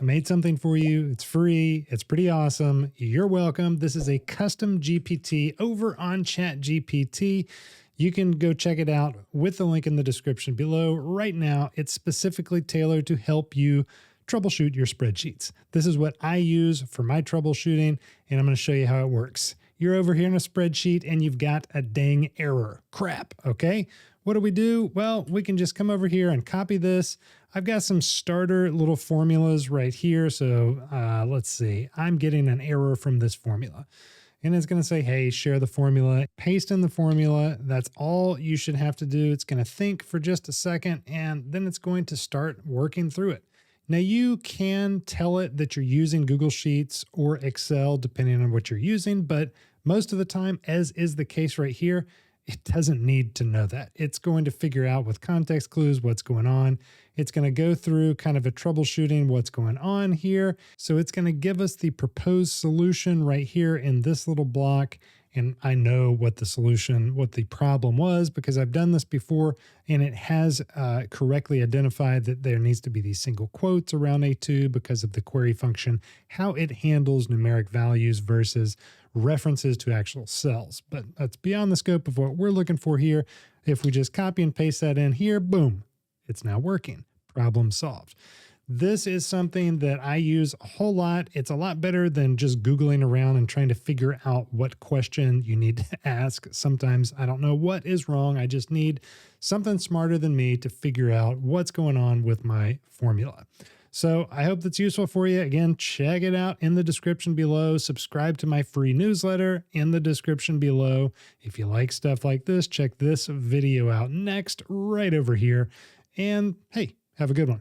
I made something for you. It's free. It's pretty awesome. You're welcome. This is a custom GPT over on Chat GPT. You can go check it out with the link in the description below. Right now, it's specifically tailored to help you troubleshoot your spreadsheets. This is what I use for my troubleshooting, and I'm going to show you how it works. You're over here in a spreadsheet and you've got a dang error. Crap, okay? What do? Well, we can just come over here and copy this. I've got some starter little formulas right here. So let's see. I'm getting an error from this formula. And it's going to say, hey, share the formula, paste in the formula. That's all you should have to do. It's going to think for just a second, and then it's going to start working through it. Now, you can tell it that you're using Google Sheets or Excel, depending on what you're using, but most of the time, as is the case right here, it doesn't need to know that. It's going to figure out with context clues what's going on. It's going to go through kind of a troubleshooting what's going on here. So it's going to give us the proposed solution right here in this little block. And I know what the solution, what the problem was, because I've done this before, and it has correctly identified that there needs to be these single quotes around A2 because of the query function, how it handles numeric values versus references to actual cells. But that's beyond the scope of what we're looking for here. If we just copy and paste that in here, boom, it's now working. Problem solved. This is something that I use a whole lot. It's a lot better than just Googling around and trying to figure out what question you need to ask. Sometimes I don't know what is wrong. I just need something smarter than me to figure out what's going on with my formula. So I hope that's useful for you. Again, check it out in the description below. Subscribe to my free newsletter in the description below. If you like stuff like this, check this video out next right over here. And hey, have a good one.